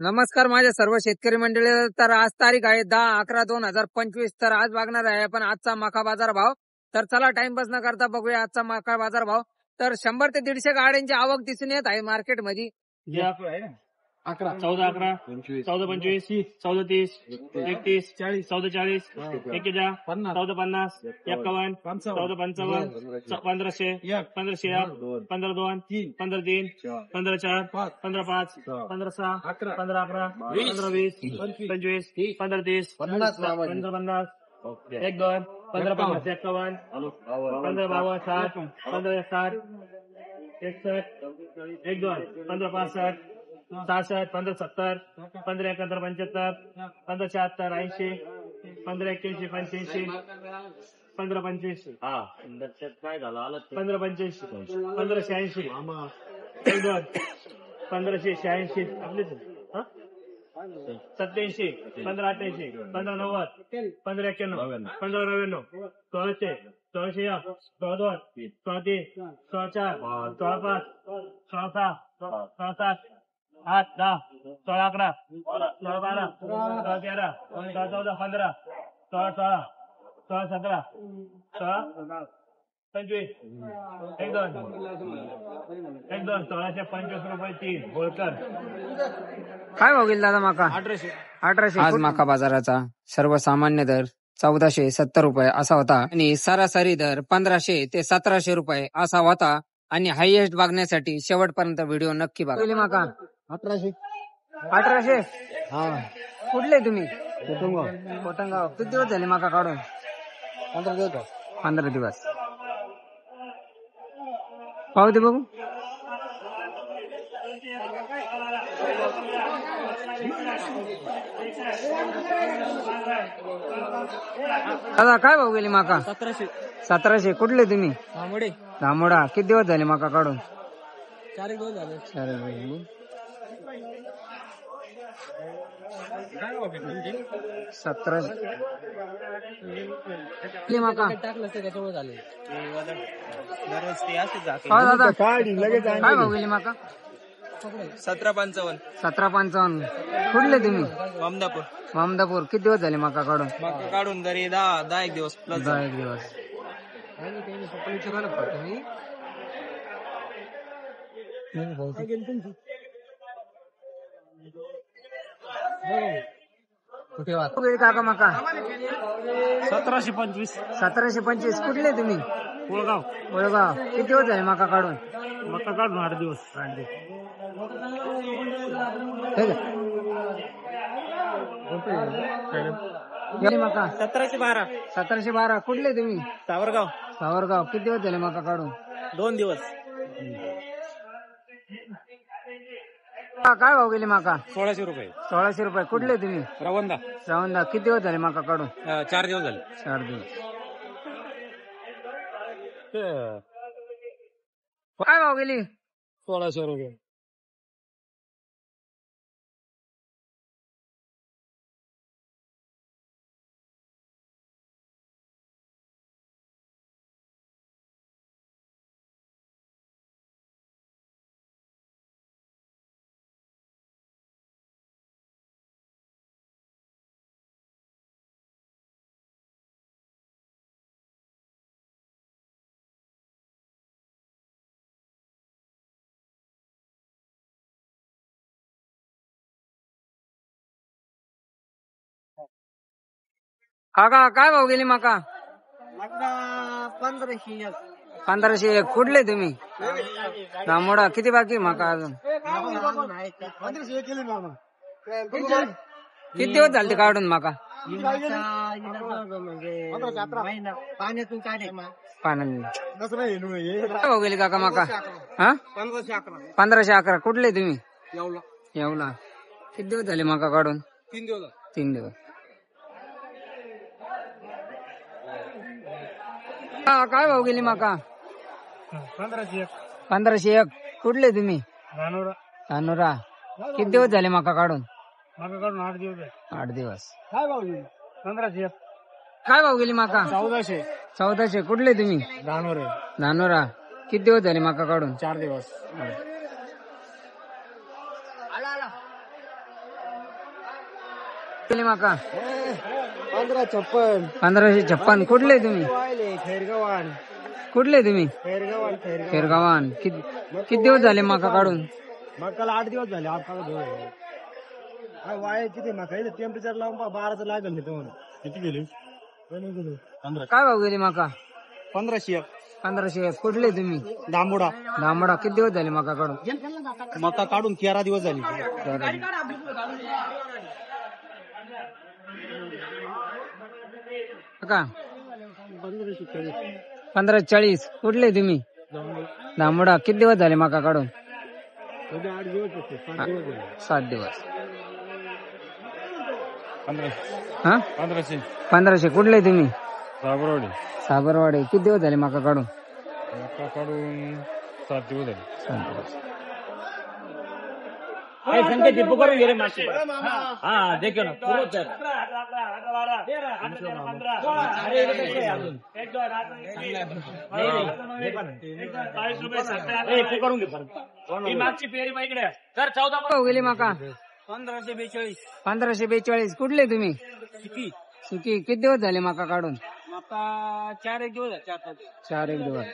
नमस्कार माझ्या सर्व शेतकरी मंडळी. तर आज तारीख आहे 10/11/2025. तर आज बघणार आहे आपण आजचा मका बाजार भाव. तर चला टाइमपास न करता बघूया आजचा मका बाजार भाव. तर 100 ते 150 गाड्यांची आवक दिसून येत आहे मार्केटमध्ये. 11, 14, 11, 14, 25, 14, 30, 31, 40, 14, 40, 41, 14, 50, 51, 14, 55, 1500, 1500, 15, 2, 15, 3, 15, 4, 15, 5, 15, 6, 15, 11, 15, 20, 25, 15, 30, 15, 50, 1, 2, 15, 50, 51, 15, 52, 60, 15, 60, 61, 1, 2, 15, 65, 66, 15, 70, 15, 71, 75, 15, 76, 80, 15, 81, 85, 15, 25, 15, 85, 15, 86, 1, 2, 15, 86, 87, 15, 88, 15, 90, 15, 91, 15, 99, 16, 16, 1, 16, 2, 16, 3, 16, 4, 16, 5, 16, 6, 16, 7, 8, 10, 16, 11, 16, 12, 16, 13, 16, 14, 15, 16, 16, 16, 17, 16, 25, 1, 2, 1625 रुपये 3 होळकर. काय भाव गेला दादा मका? 1800. आज मका बाजाराचा सर्वसामान्य दर 1470 रुपये असा होता आणि सरासरी दर 1500 ते 1700 रुपये असा होता. आणि हायएस्ट बघण्यासाठी शेवटपर्यंत व्हिडिओ नक्की बघा. मका 1800. हा कुठले तुम्ही? कोटंगाव कोटंगाव. किती दिवस झाले मका काढून? 15 दिवस 15 दिवस. पाहू दे बघू. दादा काय भाऊ गेली मका? 1700 1700. कुठले तुम्ही? तांबडे धामोडा. किती दिवस झाले मका काढून? 4 दिवस झाले. 1700 मका टाकलं ते त्याच्यावर झाले. हा दादा काय भाऊ गेली मका? 1755 1755. कुठले तुम्ही? वामदापूर मामदापूर. किती दिवस झाले मका काढून? मका काढून तरी 10 एक दिवस प्लस 10 एक दिवस. कुठे काका मका? 1725 1725. कुठले तुम्ही? कोळगाव. कोळगाव. किती दिवस झाले मका काढून? मका काढून 8 दिवस. मका 1712 1712. कुठले तुम्ही? सावरगाव सावरगाव. किती दिवस झाले मका काढून? 2 दिवस. काय भाव गेली मका? 1600 रुपये. 1600 रुपये. कुठले तुम्ही? रवंदा श्रावणदा. किती दिवस झाले मका काढून? 4 दिवस झाले. 4 दिवस. काय भाव गेली? 1600 रुपये. काका काय भाव गेली मका? 1500. 1500. कुठले तुम्ही? धामोडा. किती बाकी मका अजून? किती दिवस झाले ते काढून मका? पाण्यातून काढे. पाण्याने. काय भाव गेली काका मका? हा 1511. कुठले तुम्ही? येवला. किती दिवस झाले मका काढून? 3 दिवस. 3 दिवस. काय भाव गेली मका? 1501. कुठले तुम्ही? धानोरा. किती दिवस झाले मका काढून? मका काढून 8 दिवस. 8 दिवस. काय भाव गेली? 1500. काय भाव गेली मका? 1400. 1400. कुठले तुम्ही? धानोरा. किती दिवस झाले मका काढून? 4 दिवस. केली माका 1556 1556. कुठले तुम्ही? खैरगव्हाण कुठले तुम्ही? खैरगव्हाण खेरगावान. किती दिवस झाले माका काढून? मकाला 8 दिवस झाले. 8 दिवस झाले. काय वाया किती मका इथे टेम्परेचर लावून 12चं लागल नाही तुम्हाला. किती गेली? 15. काय भाव गेली माका? 1500. 1500. कुठले तुम्ही? दांबुडा दामडा. किती दिवस झाले माका काढून? मका काढून 13 दिवस झाली. का 1540. कुठले तुम्ही? दामडा. किती दिवस झाले माका काढून? 8 दिवस होते. 7 दिवस झाले. 7 दिवस. 1500. हा 1500. कुठले तुम्ही? साबरवाडी साबरवाडी. किती दिवस झाले माका काढून? मका काढून 7 दिवस झाले. 7 दिवस. संख्या टिप्पू करून गेले मासे. हा देखो ना पूर्ण तर. 40 रुपये करून घे परत. ही मागची पेरी मग इकडे तर 14 भाव गेली माका? 1542. 1542. कुठले तुम्ही? किती? सुकी. किती दिवस झाले माका काढून? मका 4 एक दिवस झाले. 4 4 एक दिवस.